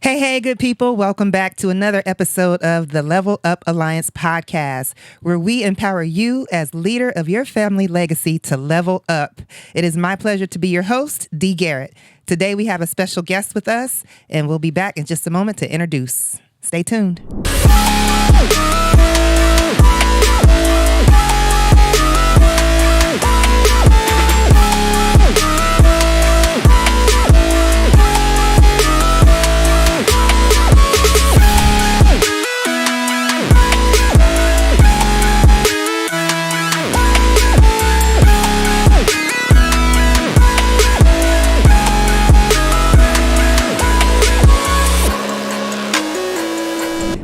Hey, good people. Welcome back to another episode of the Level Up Alliance podcast, where we empower you as leader of your family legacy to level up. It is my pleasure to be your host, Dee Garrett. Today, we have a special guest with us, and we'll be back in just a moment to introduce. Stay tuned.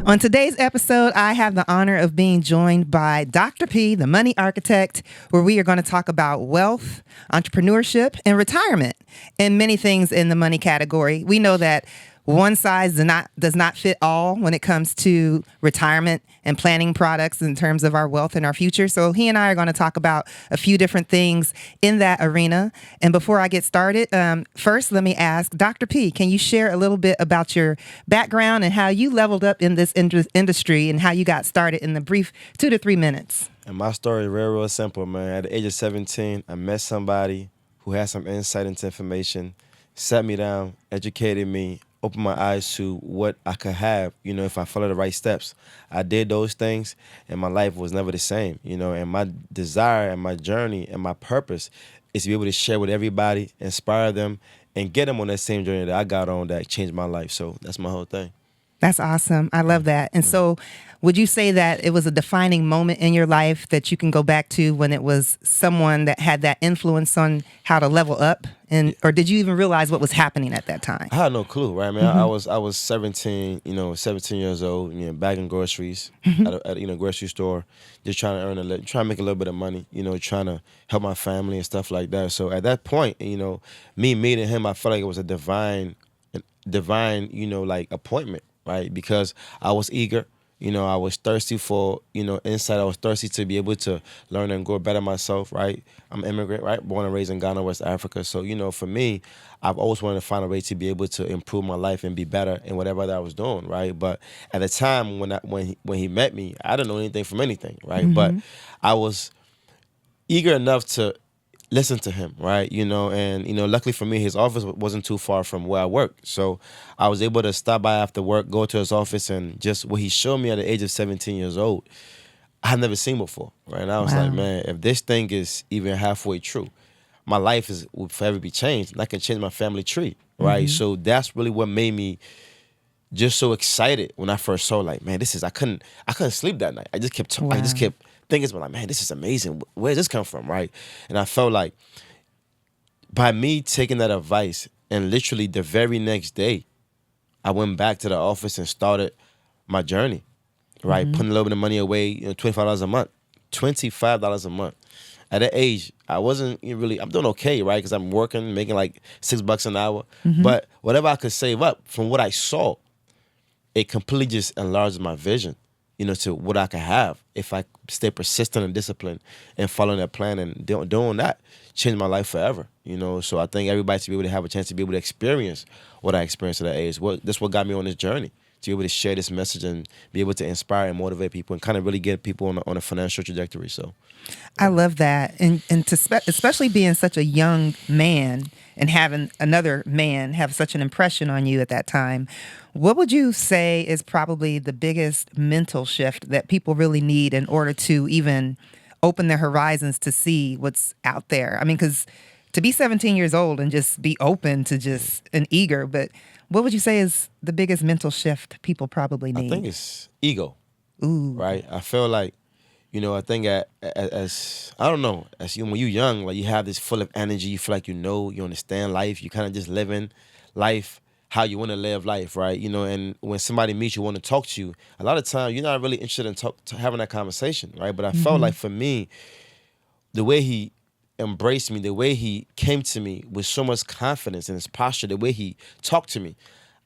On today's episode, I have the honor of being joined by Dr. P, the money architect, where we are going to talk about wealth, entrepreneurship, and retirement, and many things in the money category. We know that one size does not fit all when it comes to retirement and planning products in terms of our wealth and our future. So he and I are going to talk about a few different things in that arena. And before I get started, first, let me ask Dr. P, can you share a little bit about your background and how you leveled up in this industry and how you got started in the brief 2 to 3 minutes? And my story is real simple, man. At the age of 17, I met somebody who had some insight into information, sat me down, educated me, opened my eyes to what I could have, if I follow the right steps. I did those things, and my life was never the same, and my desire and my journey and my purpose is to be able to share with everybody, inspire them, and get them on that same journey that I got on that changed my life. So that's my whole thing. That's awesome. I love that. And so would you say that it was a defining moment in your life that you can go back to when it was someone that had that influence on how to level up? Or did you even realize what was happening at that time? I had no clue, right? I mean, I was 17, 17 years old, bagging groceries at a grocery store, just trying to trying to make a little bit of money, trying to help my family and stuff like that. So at that point, me meeting him, I felt like it was a divine, like appointment, right? Because I was eager. I was thirsty for, insight. I was thirsty to be able to learn and grow better myself, right? I'm an immigrant, right? Born and raised in Ghana, West Africa. So, for me, I've always wanted to find a way to be able to improve my life and be better in whatever that I was doing, right? But at the time when he met me, I didn't know anything from anything, right? Mm-hmm. But I was eager enough to listen to him, right? And luckily for me, his office wasn't too far from where I worked. So I was able to stop by after work, go to his office, and just what he showed me at the age of 17 years old, I had never seen before, right? And I was like, man, if this thing is even halfway true, my life will forever be changed, and I can change my family tree, right? Mm-hmm. So that's really what made me just so excited when I first saw, like, man, I couldn't sleep that night. I just kept thinking, like, man, this is amazing. Where did this come from, right? And I felt like by me taking that advice, and literally the very next day, I went back to the office and started my journey, right? Mm-hmm. Putting a little bit of money away, $25 a month. $25 a month. At that age, I wasn't really, I'm doing okay, right? Because I'm working, making like $6 an hour. Mm-hmm. But whatever I could save up from what I saw, it completely just enlarged my vision, to what I could have if I stay persistent and disciplined and following that plan and doing that, changed my life forever, So I think everybody should be able to have a chance to be able to experience what I experienced at that age. That's what got me on this journey, to be able to share this message and be able to inspire and motivate people and kind of really get people on a financial trajectory. So I love that. And especially being such a young man and having another man have such an impression on you at that time, what would you say is probably the biggest mental shift that people really need in order to even open their horizons to see what's out there? I mean, because to be 17 years old and just be open to just and eager, but what would you say is the biggest mental shift people probably need? I think it's ego. Ooh. Right? I feel like, I think as I don't know, when you're young, like you have this full of energy, you feel like you understand life, you kind of just living life how you want to live life, right? And when somebody meets you, want to talk to you, a lot of times you're not really interested in having that conversation, right? But I felt like for me, the way he embraced me, the way he came to me with so much confidence in his posture, the way he talked to me,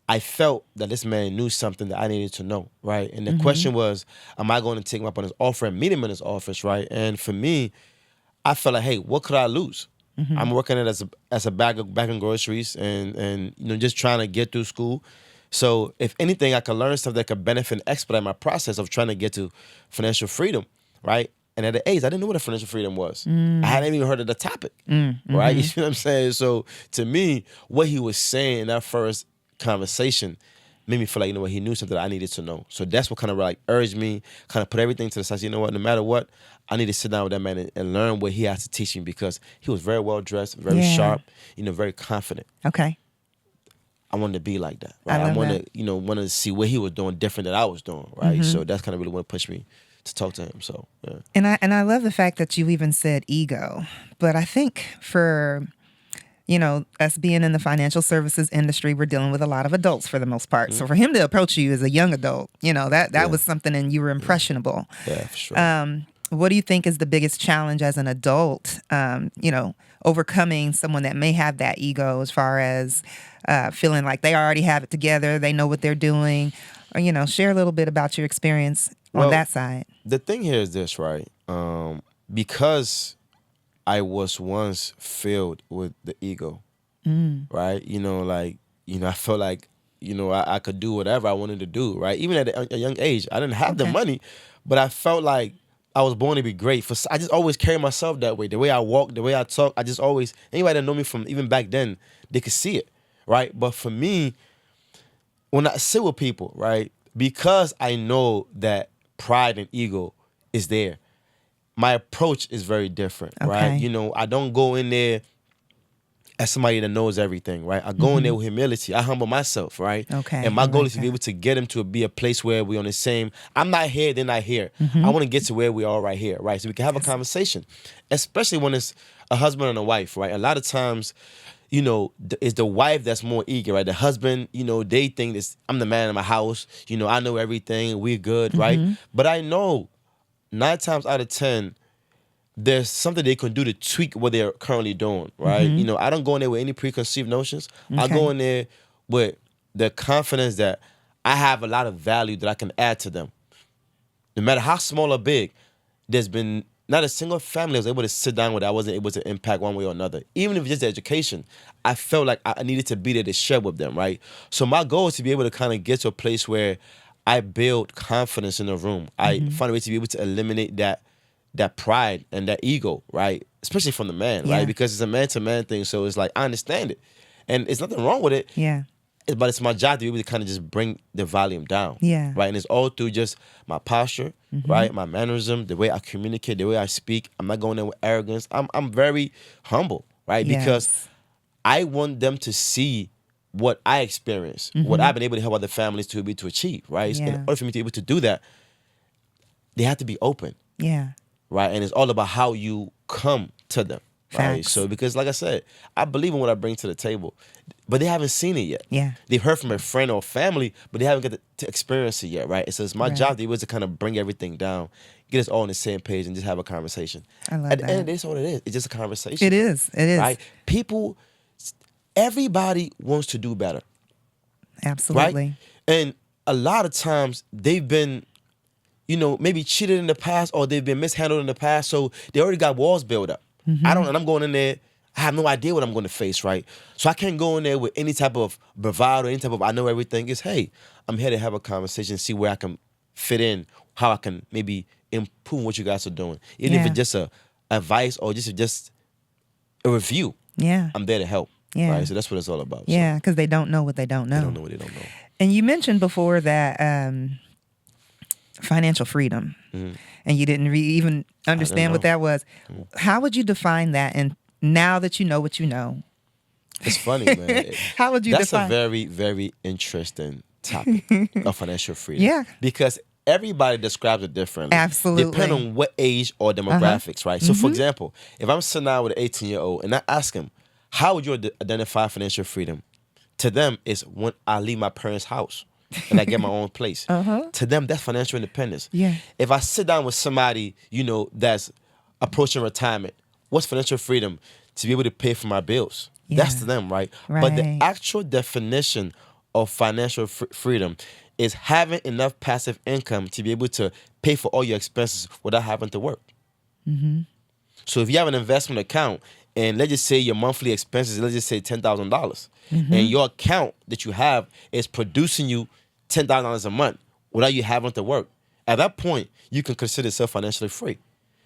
I felt that this man knew something that I needed to know, right? And the question was, am I going to take him up on his offer and meet him in his office, right? And for me, I felt like, hey, what could I lose? I'm working it as a bagging groceries and just trying to get through school. So if anything, I could learn stuff that could benefit and expedite my process of trying to get to financial freedom, right? And at the age, I didn't know what a financial freedom was. I hadn't even heard of the topic, right? You see what I'm saying? So to me, what he was saying in that first conversation made me feel like, you know what, he knew something that I needed to know. So that's what kind of like urged me, kind of put everything to the side. You know what, no matter what, I need to sit down with that man and learn what he has to teach me, because he was very well dressed, very sharp, very confident. Okay. I wanted to be like that, right? I wanted to see what he was doing different than I was doing, right? Mm-hmm. So that's kind of really what pushed me to talk to him. So yeah. And I love the fact that you even said ego, but I think for us being in the financial services industry, we're dealing with a lot of adults for the most part. So for him to approach you as a young adult, that was something, and you were impressionable. Yeah, for sure. What do you think is the biggest challenge as an adult, overcoming someone that may have that ego, as far as feeling like they already have it together, they know what they're doing, or, share a little bit about your experience on that side. The thing here is this, right? Because I was once filled with the ego, right? I felt like, I could do whatever I wanted to do, right? Even at a young age, I didn't have the money, but I felt like I was born to be great. I just always carry myself that way. The way I walk, the way I talk, I just always, anybody that know me from even back then, they could see it, right? But for me, when I sit with people, right, because I know that pride and ego is there, my approach is very different, right? I don't go in there as somebody that knows everything, right? I go in there with humility. I humble myself, right? Okay. And my goal is to be able to get them to be a place where we're on the same, I'm not here, they're not here. I want to get to where we are right here, right? So we can have a conversation, especially when it's a husband and a wife, right? A lot of times, it's the wife that's more eager, right? The husband, they think this, I'm the man in my house, I know everything, we're good, right? But I know 9 times out of 10, there's something they can do to tweak what they're currently doing, right? I don't go in there with any preconceived notions. Okay. I go in there with the confidence that I have a lot of value that I can add to them. No matter how small or big, there's been not a single family I was able to sit down with that I wasn't able to impact one way or another. Even if it's just education, I felt like I needed to be there to share with them, right? So my goal is to be able to kind of get to a place where I build confidence in the room. I find a way to be able to eliminate that pride and that ego, right? Especially from the man, right? Because it's a man-to-man thing, so it's like, I understand it. And there's nothing wrong with it. Yeah. But it's my job to be able to kind of just bring the volume down. Yeah. Right? And it's all through just my posture, right? My mannerism, the way I communicate, the way I speak. I'm not going in with arrogance. I'm very humble, right? Yes. Because I want them to see what I experience, what I've been able to help other families to be to achieve, right? In order for me to be able to do that, they have to be open. Yeah. Right? And it's all about how you come to them. Right? Facts. So because like I said, I believe in what I bring to the table, but they haven't seen it yet. Yeah. They've heard from a friend or family, but they haven't got to experience it yet, right? And so it's my job to be able to kind of bring everything down, get us all on the same page and just have a conversation. I love At that. the end of the day, it's all it is. It's just a conversation. It is. It is. Right? Everybody wants to do better. Absolutely. Right? And a lot of times they've been maybe cheated in the past or they've been mishandled in the past, so they already got walls built up. And I'm going in there, I have no idea what I'm going to face, right? So I can't go in there with any type of bravado, any type of I know everything. It's, hey, I'm here to have a conversation, see where I can fit in, how I can maybe improve what you guys are doing. Even if it's just a advice or just a review. Yeah. I'm there to help. Yeah. Right? So that's what it's all about. Yeah, because they don't know what they don't know. They don't know what they don't know. And you mentioned before that financial freedom, and you didn't even understand what that was. How would you define that? And now that you know what you know, it's funny, man. How would you define? That's a very, very interesting topic of financial freedom. Yeah. Because everybody describes it differently. Absolutely. Depending on what age or demographics, right? So, for example, if I'm sitting down with an 18-year-old and I ask him, how would you identify financial freedom? To them, it's when I leave my parents' house and I get my own place. To them, that's financial independence. Yeah. If I sit down with somebody, that's approaching retirement, what's financial freedom? To be able to pay for my bills. Yeah. That's to them, right? But the actual definition of financial freedom is having enough passive income to be able to pay for all your expenses without having to work. So if you have an investment account and let's just say your monthly expenses, let's just say $10,000, Mm-hmm. and your account that you have is producing you $10,000 a month without you having to work. At that point, you can consider yourself financially free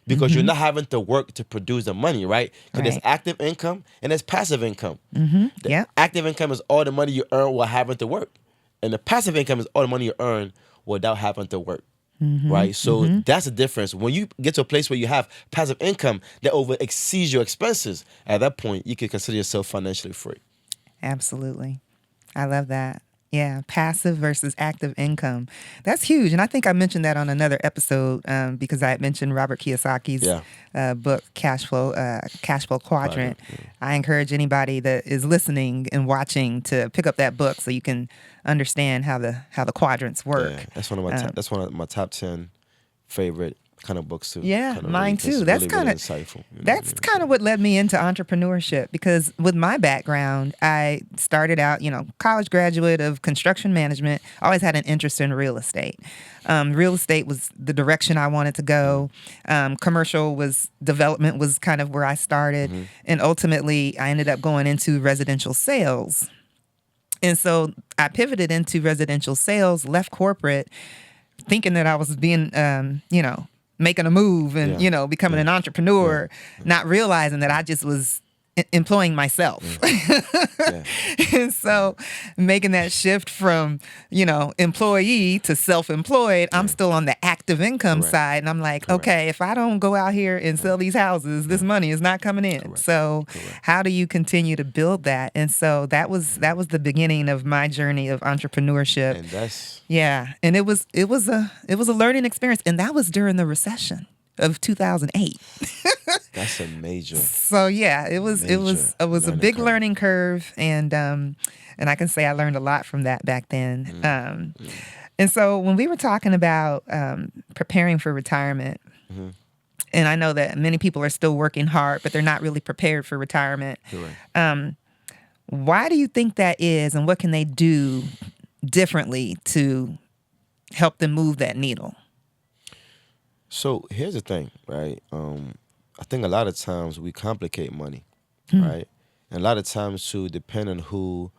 because you're not having to work to produce the money, right? Because there's Right. active income and there's passive income. The Yeah. active income is all the money you earn while having to work, and the passive income is all the money you earn without having to work. Right, so that's the difference. When you get to a place where you have passive income that over exceeds your expenses, at that point you can consider yourself financially free. Absolutely. I love that. Yeah, passive versus active income. That's huge. And I think I mentioned that on another episode because I had mentioned Robert Kiyosaki's book, Cash Flow Quadrant. I encourage anybody that is listening and watching to pick up that book so you can understand how the quadrants work. Yeah, that's one of my top 10 favorite kind of books too. Yeah, Kind of mine really, too. it's That's really, kind really of insightful. You know that's what I mean? kind of what led me into entrepreneurship because with my background, I started out, college graduate of construction management. I always had an interest in real estate. Real estate was the direction I wanted to go. Commercial development was kind of where I started, and ultimately I ended up going into residential sales. And so I pivoted into residential sales, left corporate, thinking that I was being, making a move and, becoming an entrepreneur, not realizing that I just was employing myself. And so making that shift from, employee to self-employed, I'm still on the active income side. And I'm like, okay, if I don't go out here and sell these houses, this money is not coming in. So how do you continue to build that? And so that was the beginning of my journey of entrepreneurship. And that's And it was a learning experience. And that was during the recession of 2008. that's a major. So yeah, it was a big learning curve, and I can say I learned a lot from that back then. And so when we were talking about preparing for retirement, and I know that many people are still working hard, but they're not really prepared for retirement. Correct. Why do you think that is, and what can they do differently to help them move that needle? So here's the thing, right? I think a lot of times we complicate money, right? And a lot of times too, depending on who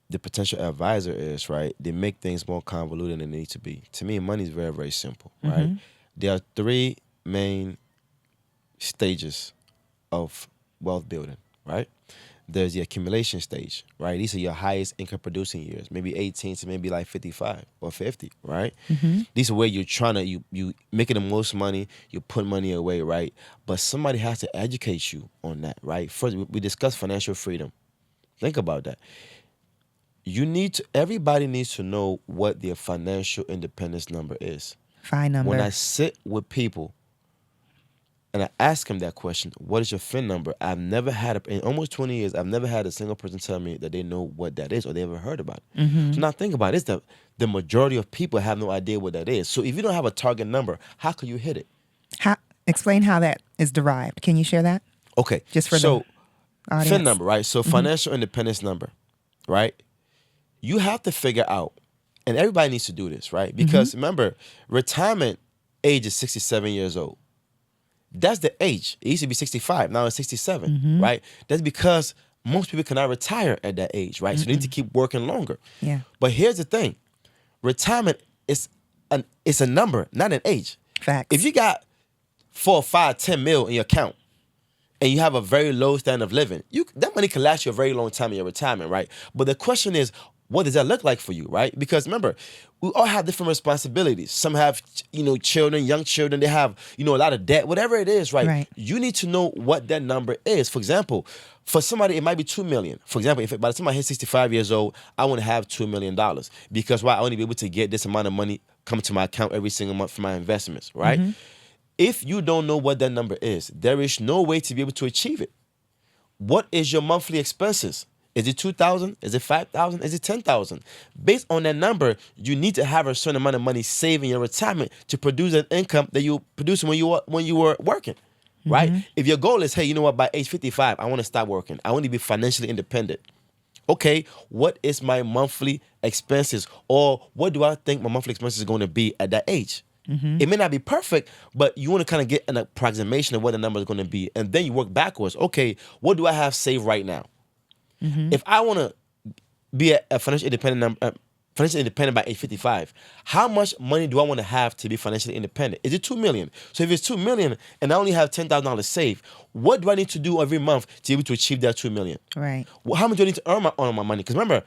the potential advisor is, right? They make things more convoluted than they need to be. To me, money is very, very simple, right? There are three main stages of wealth building, right? There's the accumulation stage, right? These are your highest income producing years, maybe 18 to maybe like 55 or 50, right? These are where you're trying to, you making the most money, you put money away, right? But somebody has to educate you on that, right? First, we discussed financial freedom. Think about that. Everybody needs to know what their financial independence number is. FI number. When I sit with people and I ask them that question, what is your FIN number? In almost 20 years, I've never had a single person tell me that they know what that is or they ever heard about it. So now think about it. It's the majority of people have no idea what that is. So if you don't have a target number, how can you hit it? Explain how that is derived. Can you share that? Okay. Just for the audience. FIN number, right? So financial independence number, right? You have to figure out, and everybody needs to do this, right? Because remember, retirement age is 67 years old. That's the age. It used to be 65. Now it's 67, right? That's because most people cannot retire at that age, right? So they need to keep working longer. Yeah. But here's the thing. Retirement is a number, not an age. Facts. If you got 4, 5, 10 mil in your account and you have a very low standard of living, that money can last you a very long time in your retirement, right? But the question is, what does that look like for you, right? Because remember, we all have different responsibilities. Some have, children, young children. They have, a lot of debt, whatever it is, right? You need to know what that number is. For example, for somebody, it might be $2 million. For example, if by the time I hit 65 years old, I want to have $2 million because I want to be able to get this amount of money coming to my account every single month for my investments, right? If you don't know what that number is, there is no way to be able to achieve it. What is your monthly expenses? Is it $2,000? Is it $5,000? Is it $10,000? Based on that number, you need to have a certain amount of money saved in your retirement to produce an income that you produce when you were working, right? If your goal is, hey, you know what? By age 55, I want to stop working. I want to be financially independent. Okay, what is my monthly expenses, or what do I think my monthly expenses is going to be at that age? It may not be perfect, but you want to kind of get an approximation of what the number is going to be. And then you work backwards. Okay, what do I have saved right now? If I want to be a financially independent by age 55, how much money do I want to have to be financially independent? Is it $2 million? So if it's $2 million and I only have $10,000 saved, what do I need to do every month to be able to achieve that $2 million? Right. Well, how much do I need to earn on my money? Because remember,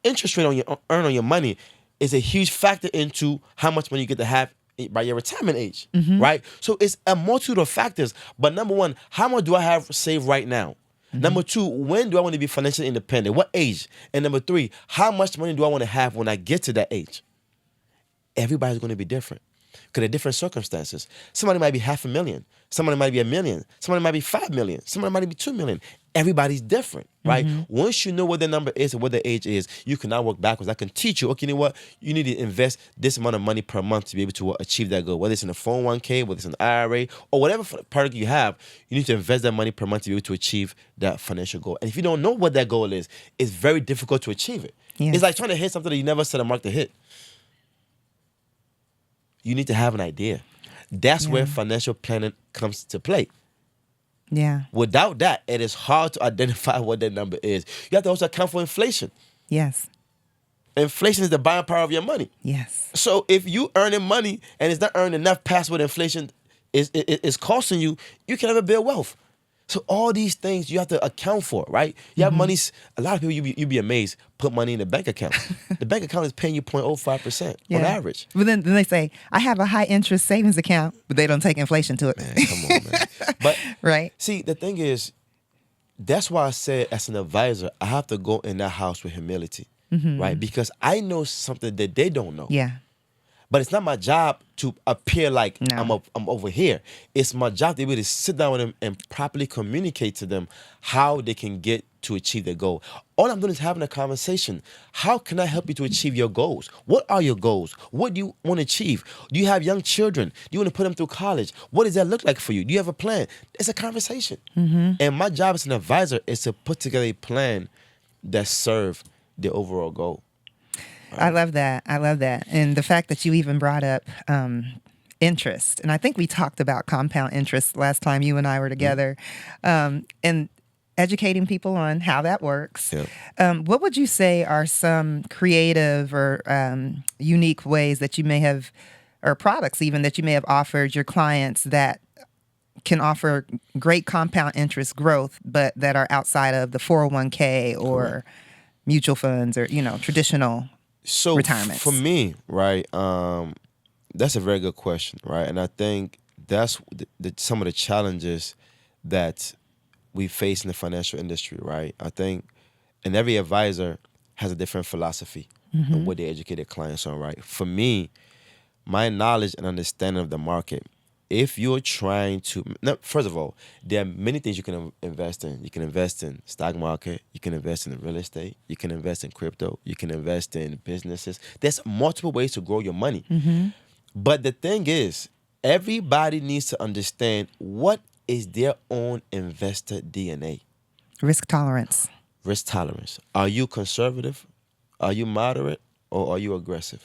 interest rate on your money is a huge factor into how much money you get to have by your retirement age, right? So it's a multitude of factors. But number one, how much do I have saved right now? Number two, when do I want to be financially independent? What age? And number three, how much money do I want to have when I get to that age? Everybody's going to be different because of different circumstances. Somebody might be $500,000. Somebody might be $1 million. Somebody might be $5 million. Somebody might be $2 million. Everybody's different, right? Once you know what the number is and what the age is, you can now work backwards. I can teach you, okay, you know what? You need to invest this amount of money per month to be able to achieve that goal. Whether it's in a 401k, whether it's an IRA, or whatever product you have, you need to invest that money per month to be able to achieve that financial goal. And if you don't know what that goal is, it's very difficult to achieve it. Yes. It's like trying to hit something that you never set a mark to hit. You need to have an idea. That's where financial planning comes to play. Yeah. Without that, it is hard to identify what that number is. You have to also account for inflation. Yes. Inflation is the buying power of your money. Yes. So if you earning money and it's not earning enough past what inflation is costing you, you can never build wealth. So all these things you have to account for, right? You have money. A lot of people, you be amazed, put money in the bank account. The bank account is paying you 0.05% on average. But then they say, I have a high interest savings account, but they don't take inflation to it. Man, come on, man. But right. see, the thing is, that's why I said as an advisor, I have to go in that house with humility, right? Because I know something that they don't know. Yeah. But it's not my job to appear like No. I'm over here. It's my job to be able to sit down with them and properly communicate to them how they can get to achieve their goal. All I'm doing is having a conversation. How can I help you to achieve your goals? What are your goals? What do you want to achieve? Do you have young children? Do you want to put them through college? What does that look like for you? Do you have a plan? It's a conversation. And my job as an advisor is to put together a plan that serves the overall goal. I love that. I love that. And the fact that you even brought up interest. And I think we talked about compound interest last time you and I were together, and educating people on how that works. Yeah. What would you say are some creative or unique ways that you may have, or products even that you may have offered your clients that can offer great compound interest growth, but that are outside of the 401k or mutual funds or, traditional retirements? For me, right, that's a very good question, right? And I think that's some of the challenges that we face in the financial industry, right? I think, and every advisor has a different philosophy of what they educate their clients on, right? For me, my knowledge and understanding of the market, if you're trying to, first of all, there are many things you can invest in. You can invest in stock market. You can invest in real estate. You can invest in crypto. You can invest in businesses. There's multiple ways to grow your money. But the thing is, everybody needs to understand what is their own investor DNA. Risk tolerance. Risk tolerance. Are you conservative? Are you moderate? Or are you aggressive?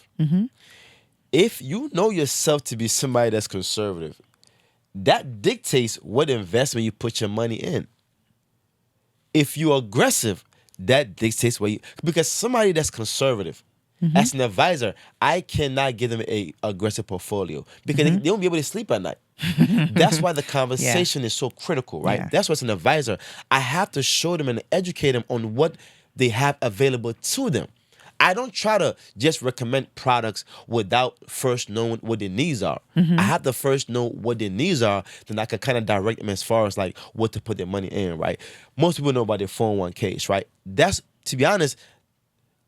If you know yourself to be somebody that's conservative, that dictates what investment you put your money in. If you're aggressive, that dictates because somebody that's conservative, as an advisor, I cannot give them a aggressive portfolio because they won't be able to sleep at night. That's why the conversation is so critical, right? Yeah. That's why as an advisor, I have to show them and educate them on what they have available to them. I don't try to just recommend products without first knowing what their needs are. I have to first know what their needs are, then I can kind of direct them as far as like what to put their money in, right? Most people know about their 401ks, right? That's, to be honest,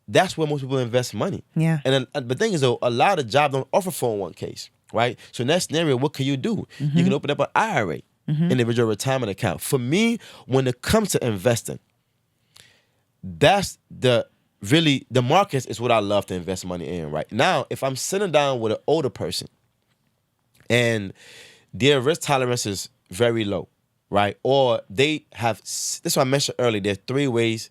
that's where most people invest money. Yeah. And the thing is, though, a lot of jobs don't offer 401ks, right? So in that scenario, what can you do? You can open up an IRA, individual retirement account. For me, when it comes to investing, that's the markets is what I love to invest money in right now. If I'm sitting down with an older person and their risk tolerance is very low, right? Or they have, that's what I mentioned earlier, there are three ways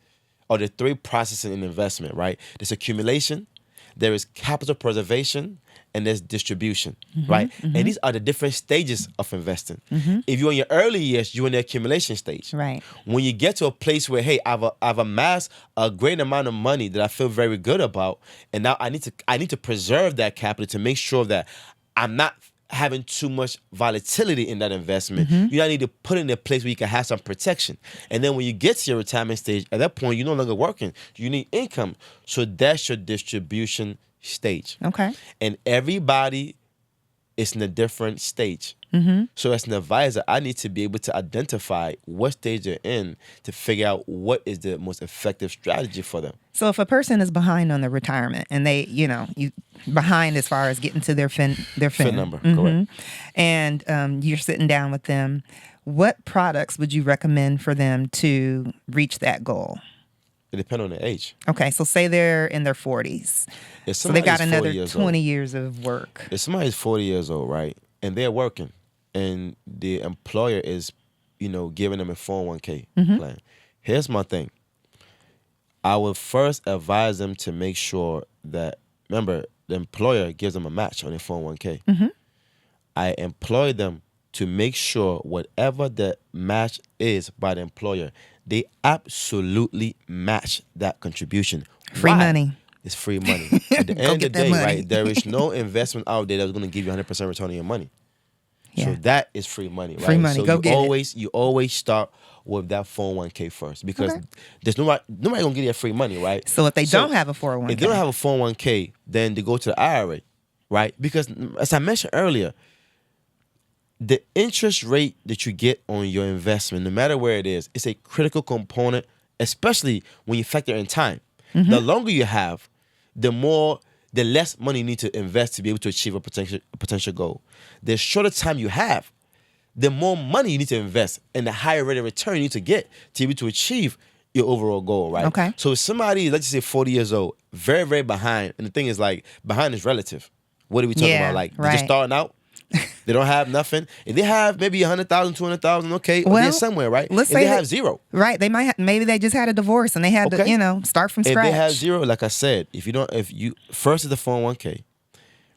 or there are three processes in investment, right? There's accumulation, there is capital preservation, and there's distribution, right? And these are the different stages of investing. If you're in your early years, you're in the accumulation stage. Right. When you get to a place where, hey, I've amassed a great amount of money that I feel very good about, and now I need to preserve that capital to make sure that I'm not having too much volatility in that investment. You now need to put it in a place where you can have some protection. And then when you get to your retirement stage, at that point, you're no longer working. You need income. So that's your distribution stage. Okay. And everybody is in a different stage. So as an advisor, I need to be able to identify what stage they're in to figure out what is the most effective strategy for them. So if a person is behind on the retirement and they, you behind as far as getting to their fin number, correct. And you're sitting down with them, what products would you recommend for them to reach that goal? It depends on the age. Okay, so say they're in their 40s. So they got another 20 years of work. If somebody's 40 years old, right, and they're working, and the employer is, giving them a 401k plan. Here's my thing. I would first advise them to make sure that, remember, the employer gives them a match on their 401k. I employ them to make sure whatever the match is by the employer, they absolutely match that contribution. Free money. It's free money. At the end of the day, right, there is no investment out there that's going to give you 100% return on your money. Yeah. So that is free money, right? Free money. So Go get it. You always start with that 401k first, because there's nobody gonna give you free money, right? So if they don't have a 401k. If they don't have a 401k, then they go to the IRA, right? Because as I mentioned earlier, the interest rate that you get on your investment, no matter where it is a critical component, especially when you factor in time. The longer you have, the less money you need to invest to be able to achieve a potential goal. The shorter time you have, the more money you need to invest and the higher rate of return you need to get to be able to achieve your overall goal, right? Okay. So if somebody, let's just say 40 years old, very, very behind, and the thing is, like, behind is relative. What are we talking about? Like, they're just starting out. They don't have nothing. If they have maybe 100,000, 200,000, okay, they're somewhere, right? Let's if say they have zero. Right. They might maybe they just had a divorce and they had to, start from scratch. If they have zero, like I said, first is the 401k,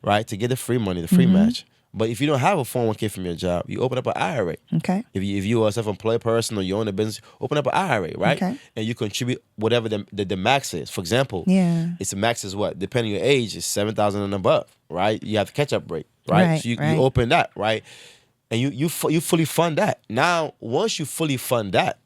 right? To get the free money, the free match. But if you don't have a 401k from your job, you open up an IRA. Okay. If you are a self-employed person or you own a business, open up an IRA, right? Okay. And you contribute whatever the max is. For example, it's the max is what? Depending on your age, it's 7,000 and above, right? You have the catch-up rate, right? So you open that, right? And you fully fund that. Now, once you fully fund that,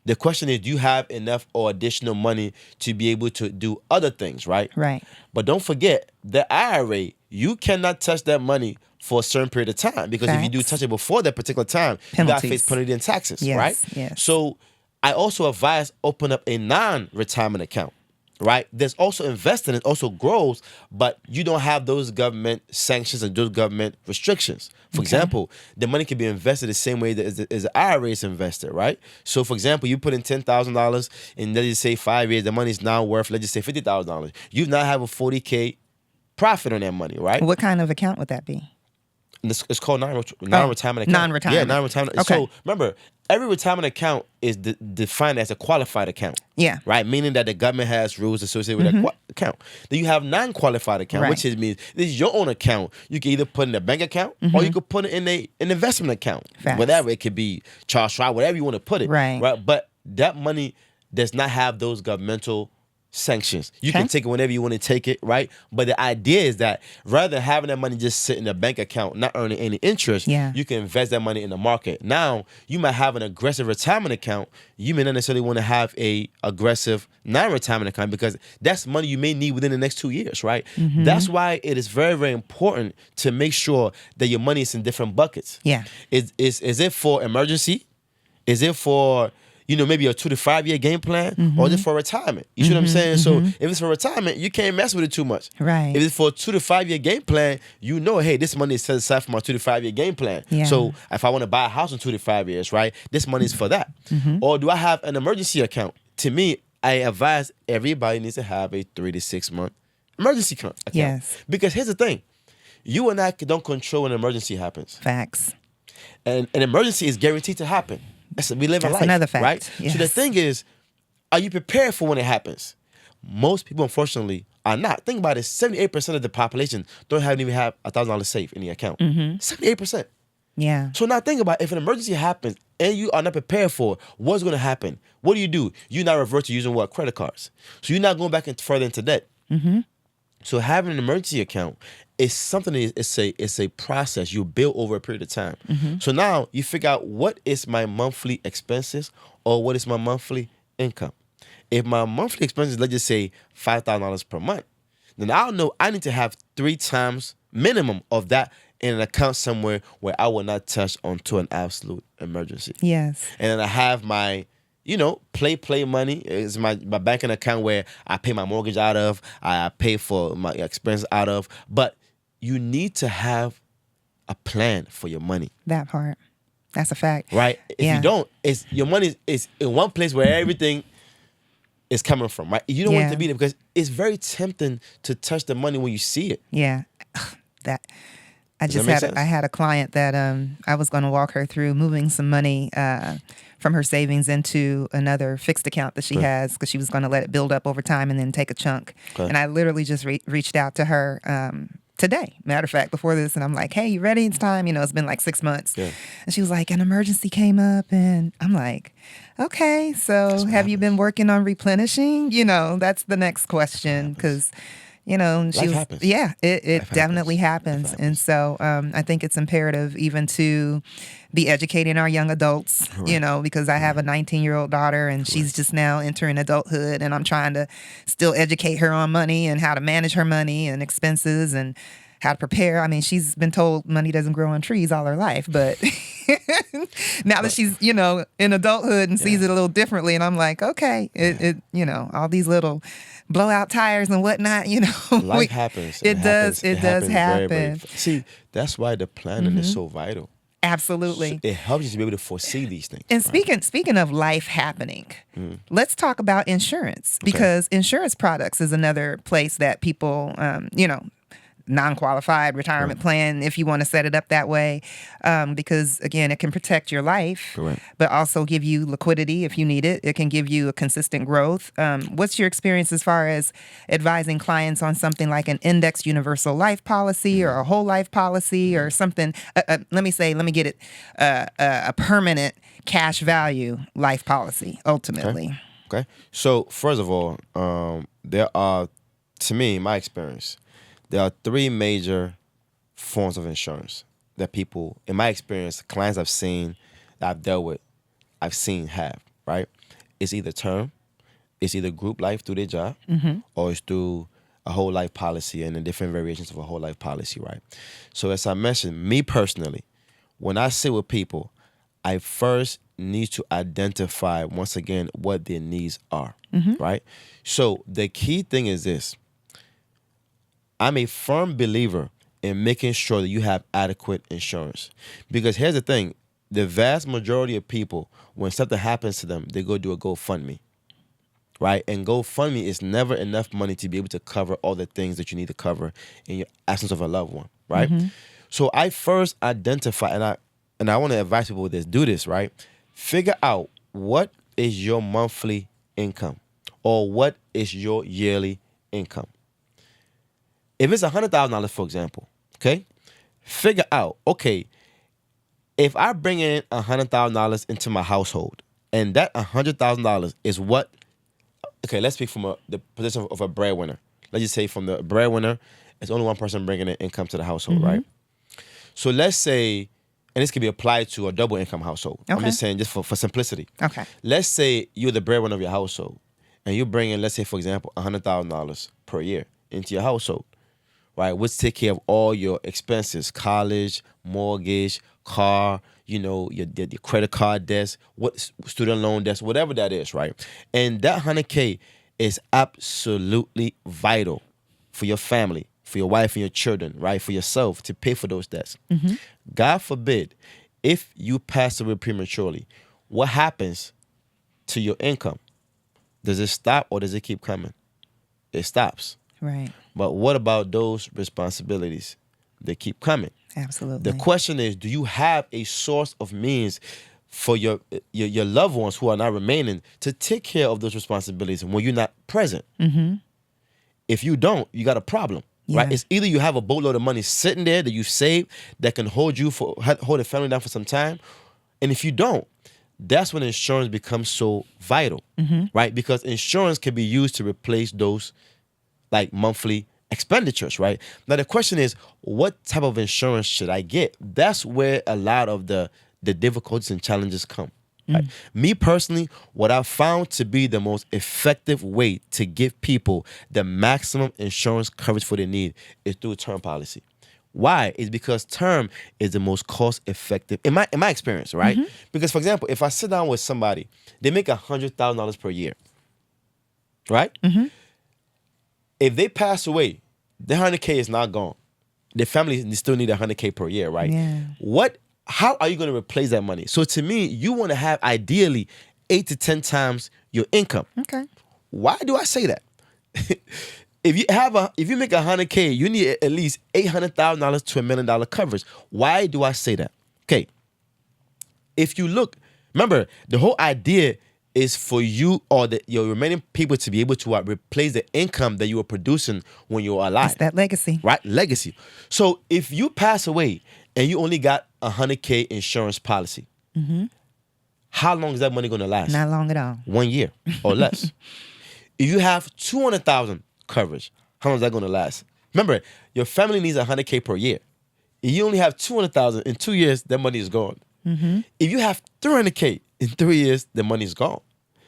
the question is, do you have enough or additional money to be able to do other things, right? Right. But don't forget, the IRA, you cannot touch that money for a certain period of time, because if you do touch it before that particular time, you got to face penalty and taxes, right? Yes. So I also advise open up a non-retirement account, right? There's also investing, it also grows, but you don't have those government sanctions and those government restrictions. For example, the money can be invested the same way that as the IRA is invested, right? So for example, you put in $10,000 in, let's just say 5 years, the money is now worth, let's just say $50,000. You now have a $40K profit on that money, right? What kind of account would that be? It's called non-retirement account. Non-retirement. Yeah, non-retirement. Okay. So remember, every retirement account is defined as a qualified account. Yeah. Right? Meaning that the government has rules associated with that account. Then you have non-qualified account, which means this is your own account. You can either put in a bank account or you could put it in an investment account. Facts. Whatever. It could be Charles Schwab, whatever you want to put it. Right. But that money does not have those governmental sanctions. You can take it whenever you want to take it, right? But the idea is that rather than having that money just sit in a bank account, not earning any interest, you can invest that money in the market. Now, you might have an aggressive retirement account. You may not necessarily want to have a aggressive non-retirement account, because that's money you may need within the next 2 years, right? That's why it is very, very important to make sure that your money is in different buckets. Yeah. Is it for emergency? Is it for maybe a 2 to 5 year game plan, or is it for retirement? You see what I'm saying? So if it's for retirement, you can't mess with it too much. Right. If it's for a 2 to 5 year game plan, hey, this money is set aside for my 2 to 5 year game plan. Yeah. So if I want to buy a house in 2 to 5 years, right, this money is for that. Or do I have an emergency account? To me, I advise everybody needs to have a 3 to 6 month emergency account. Yes. Because here's the thing. You and I don't control when an emergency happens. Facts. And an emergency is guaranteed to happen. We live a life. That's another fact. Right? Yes. So the thing is, are you prepared for when it happens? Most people, unfortunately, are not. Think about it. 78% of the population don't even have $1,000 safe in the account. 78%. Yeah. So now think about if an emergency happens and you are not prepared for it, what's going to happen? What do? You now revert to using what? Credit cards. So you're not going back further into debt. So having an emergency account is something. It's a process you build over a period of time. So now you figure out what is my monthly expenses or what is my monthly income. If my monthly expenses, let's just say $5,000 per month, then I'll know I need to have 3 times minimum of that in an account somewhere where I will not touch onto an absolute emergency. Yes. And then I have my, play money is my banking account where I pay my mortgage out of, I pay for my expense out of. But you need to have a plan for your money. That part. That's a fact. Right? If you don't, your money is in one place where everything is coming from, right? You don't want it to be there because it's very tempting to touch the money when you see it. Yeah. I had a client that I was going to walk her through moving some money from her savings into another fixed account that she has because she was going to let it build up over time and then take a chunk. And I literally just reached out to her today, matter of fact, before this, and I'm like, hey, you ready? It's time. It's been like 6 months. Yeah. And she was like, an emergency came up, and I'm like, okay, so have you been working on replenishing? That's the next question because Life happens. Yeah, it definitely happens. And so I think it's imperative even to be educating our young adults, because I have a 19-year-old daughter and she's just now entering adulthood, and I'm trying to still educate her on money and how to manage her money and expenses and how to prepare. I mean, she's been told money doesn't grow on trees all her life, but now that she's, in adulthood and sees it a little differently, and I'm like, okay, it all these little blowout tires and whatnot, life happens. It does happen. Very, see, that's why the planning is so vital. Absolutely. So it helps you to be able to foresee these things. And speaking of life happening, let's talk about insurance, because insurance products is another place that people, non-qualified retirement plan, if you want to set it up that way, because again, it can protect your life, but also give you liquidity if you need it. It can give you a consistent growth. What's your experience as far as advising clients on something like an indexed universal life policy or a whole life policy or something? Let me get it, a permanent cash value life policy ultimately. Okay. So first of all, there are, to me, my experience, there are 3 major forms of insurance that people, in my experience, clients I've seen, that I've dealt with, I've seen have, right? It's either term, it's either group life through their job, or it's through a whole life policy and the different variations of a whole life policy, right? So as I mentioned, me personally, when I sit with people, I first need to identify, once again, what their needs are, right? So the key thing is this. I'm a firm believer in making sure that you have adequate insurance. Because here's the thing. The vast majority of people, when something happens to them, they go do a GoFundMe, right? And GoFundMe is never enough money to be able to cover all the things that you need to cover in your absence of a loved one, right? So I first identify, and I want to advise people with this, do this, right? Figure out what is your monthly income or what is your yearly income. If it's $100,000, for example, okay, figure out, okay, if I bring in $100,000 into my household and that $100,000 is what, okay, let's speak from the position of a breadwinner. Let's just say from the breadwinner, it's only one person bringing in income to the household, right? So let's say, and this can be applied to a double income household. Okay. I'm just saying just for simplicity. Okay. Let's say you're the breadwinner of your household and you bring in, let's say, for example, $100,000 per year into your household. Right, which take care of all your expenses, college, mortgage, car, your credit card debts, what student loan debts, whatever that is, right? And that $100K is absolutely vital for your family, for your wife and your children, right? For yourself to pay for those debts. God forbid, if you pass away prematurely, what happens to your income? Does it stop or does it keep coming? It stops. Right. But what about those responsibilities? They keep coming. Absolutely. The question is, do you have a source of means for your loved ones who are not remaining to take care of those responsibilities when you're not present? If you don't, you got a problem. Right? Yeah. It's either you have a boatload of money sitting there that you saved that can hold the family down for some time. And if you don't, that's when insurance becomes so vital. Right? Because insurance can be used to replace those like monthly expenditures, right? Now the question is, what type of insurance should I get? That's where a lot of the difficulties and challenges come. Right? Me personally, what I found to be the most effective way to give people the maximum insurance coverage for their need is through a term policy. Why? Is because term is the most cost effective in my experience, right? Because for example, if I sit down with somebody, they make $100,000 per year, right? If they pass away, the 100K is not gone. The family still need 100K per year, right? Yeah. How are you going to replace that money? So to me, you want to have ideally 8 to 10 times your income. Okay. Why do I say that? If you make 100K, you need at least $800,000 to $1 million coverage. Why do I say that? Okay. If you look, remember the whole idea is for you or your remaining people to be able to replace the income that you were producing when you were alive. It's that legacy. Right? Legacy. So if you pass away and you only got $100K insurance policy, how long is that money going to last? Not long at all. 1 year or less. If you have $200,000 coverage, how long is that going to last? Remember, your family needs $100K per year. If you only have $200,000 in 2 years, that money is gone. If you have $300K in 3 years, the money is gone.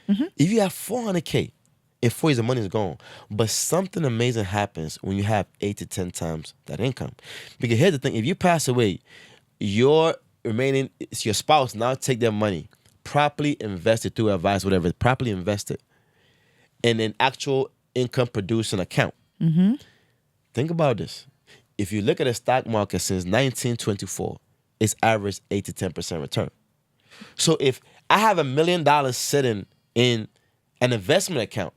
If you have $400K in 4 years, the money is gone. But something amazing happens when you have 8 to 10 times that income. Because here's the thing: if you pass away, your spouse now take their money, properly invested through advice, whatever, properly invested in an actual income producing account. Think about this. If you look at the stock market since 1924, it's averaged 8 to 10% return. So if I have $1 million sitting in an investment account,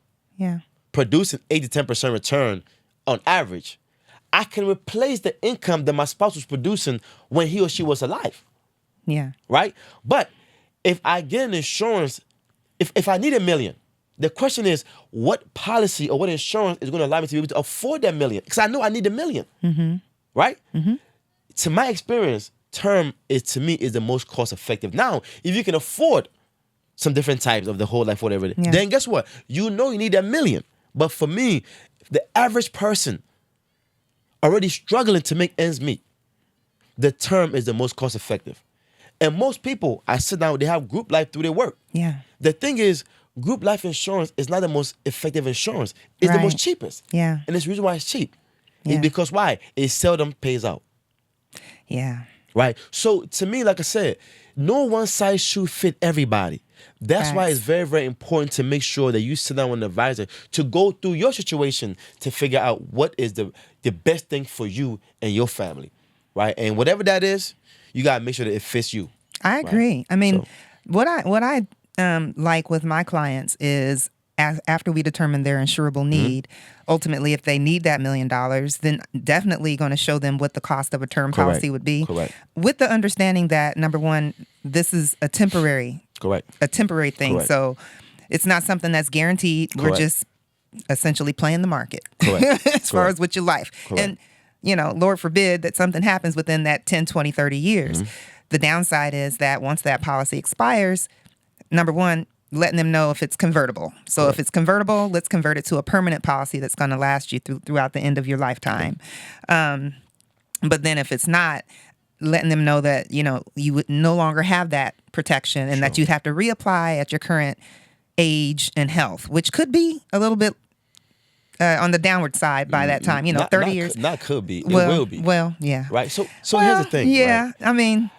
producing 8 to 10% return on average, I can replace the income that my spouse was producing when he or she was alive. Yeah. Right? But if I get an insurance, if I need $1 million, the question is, what policy or what insurance is going to allow me to be able to afford that $1 million? Because I know I need $1 million. Right? To my experience, term to me is the most cost effective. Now, if you can afford some different types of the whole life, whatever it is, then guess what? You know you need $1 million. But for me, the average person already struggling to make ends meet, the term is the most cost effective. And most people, I sit down, they have group life through their work. Yeah. The thing is, group life insurance is not the most effective insurance. It's the most cheapest. Yeah. And it's the reason why it's cheap. Yeah. It's because why? It seldom pays out. Yeah. Right? So to me, like I said, no one size shoe fit everybody. That's why it's very, very important to make sure that you sit down with an advisor to go through your situation to figure out what is the best thing for you and your family. Right? And whatever that is, you got to make sure that it fits you. I agree. Right? I mean, what I like with my clients is after we determine their insurable need, ultimately, if they need that $1 million, then definitely going to show them what the cost of a term policy would be. Correct. With the understanding that, number one, this is a temporary thing. Correct. So it's not something that's guaranteed. Correct. We're just essentially playing the market Correct. as far as with your life. Correct. And, Lord forbid that something happens within that 10, 20, 30 years. The downside is that once that policy expires, number one, letting them know if it's convertible. So if it's convertible, let's convert it to a permanent policy that's going to last you throughout the end of your lifetime. But then if it's not, letting them know that, you would no longer have that protection and that you'd have to reapply at your current age and health, which could be a little bit on the downward side by that time, 30 years. Not could be. It will be. Well, yeah. Right. So here's the thing. Yeah. Right? I mean,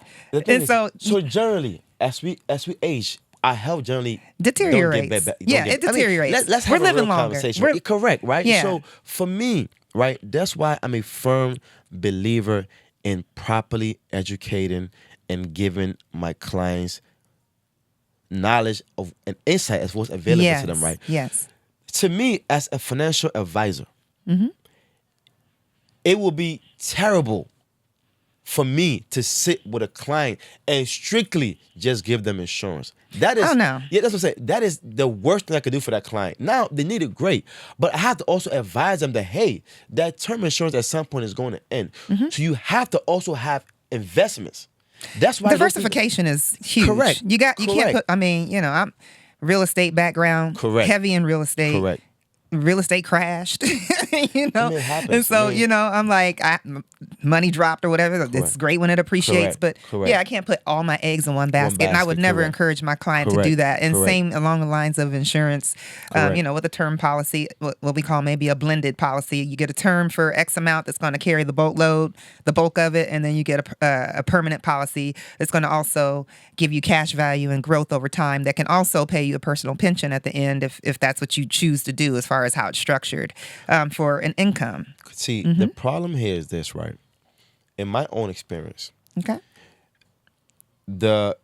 so generally, as we age, our health generally deteriorates. It deteriorates. Let's have We're living real longer. conversation. Correct, right? Yeah. So for me, right, that's why I'm a firm believer in properly educating and giving my clients knowledge of and insight as what's available to them, right? Yes. To me, as a financial advisor, it would be terrible for me to sit with a client and strictly just give them insurance. That is, oh no, yeah, that's what I'm saying. That is the worst thing I could do for that client. Now they need it great, but I have to also advise them that hey, that term insurance at some point is going to end. So you have to also have investments. That's why diversification is huge. Correct. You can't Correct. put. I mean, I'm real estate background. Correct. Heavy in real estate. Correct. Real estate crashed, it happens, and so man. I'm like, money dropped or whatever. It's Correct. great when it appreciates, Correct. but Correct. yeah, I can't put all my eggs in one basket, and I would basket. never Correct. encourage my client to Correct. do that. And Correct. same along the lines of insurance, Correct. with a term policy, what we call maybe a blended policy. You get a term for X amount that's going to carry the boatload, the bulk of it, and then you get a permanent policy that's going to also give you cash value and growth over time that can also pay you a personal pension at the end if that's what you choose to do as far as how it's structured for an income. See, the problem here is this, right? In my own experience, Okay. the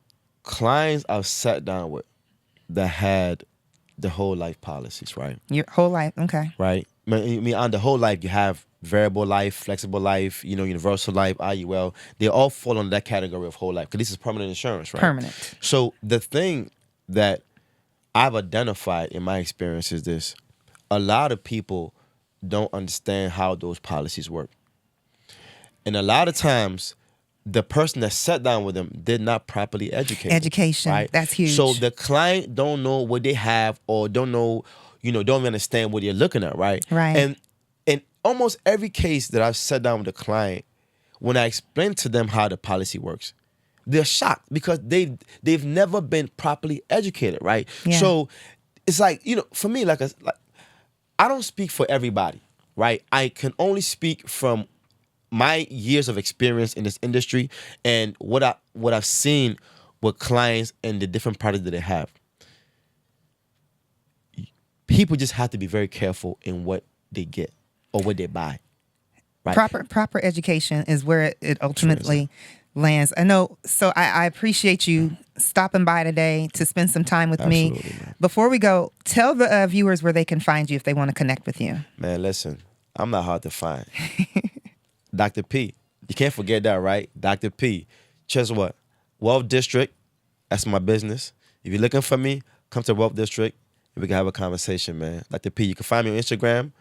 clients I've sat down with that had the whole life policies, right? Your whole life. Okay. Right? I mean, on the whole life, you have variable life, flexible life, universal life, IUL. They all fall under that category of whole life because this is permanent insurance, right? Permanent. So the thing that I've identified in my experience is this. A lot of people don't understand how those policies work. And a lot of times, the person that sat down with them did not properly educate them, Education. right? That's huge. So the client don't know what they have or don't know, don't understand what you're looking at, right? Right. And in almost every case that I've sat down with a client, when I explain to them how the policy works, they're shocked because they've never been properly educated, right? Yeah. So it's like, for me, like I don't speak for everybody, right? I can only speak from my years of experience in this industry and what I've seen with clients and the different products that they have. People just have to be very careful in what they get or what they buy. Right? Proper education is where it ultimately lands. I know. So I appreciate you stopping by today to spend some time with me. Man. Before we go, tell the viewers where they can find you if they want to connect with you. Man, listen, I'm not hard to find. Dr. P. You can't forget that, right? Dr. P. Just what? Wealth District. That's my business. If you're looking for me, come to Wealth District and we can have a conversation, man. Dr. P. You can find me on Instagram.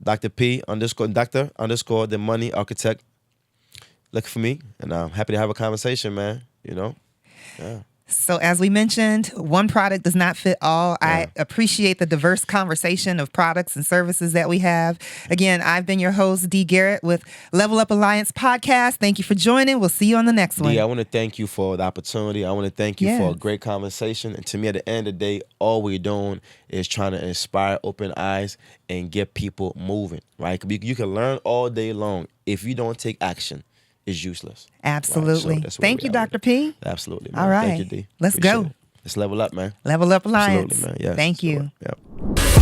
Dr. P _Dr_ the Money Architect. Look for me, and I'm happy to have a conversation, man. Yeah. So as we mentioned, one product does not fit all. Yeah. I appreciate the diverse conversation of products and services that we have. Again, I've been your host, Dee Garrett with Level Up Alliance Podcast. Thank you for joining. We'll see you on the next one. Dee, I want to thank you for the opportunity. I want to thank you for a great conversation. And to me, at the end of the day, all we're doing is trying to inspire open eyes and get people moving, right? You can learn all day long. If you don't take action, is useless. Absolutely. Right? So thank you, Dr. P. Absolutely, man. All right. Thank you, D. Let's Appreciate go. it. Let's level up, man. Level Up Alliance. Absolutely, man. Yes. Thank you. Yep.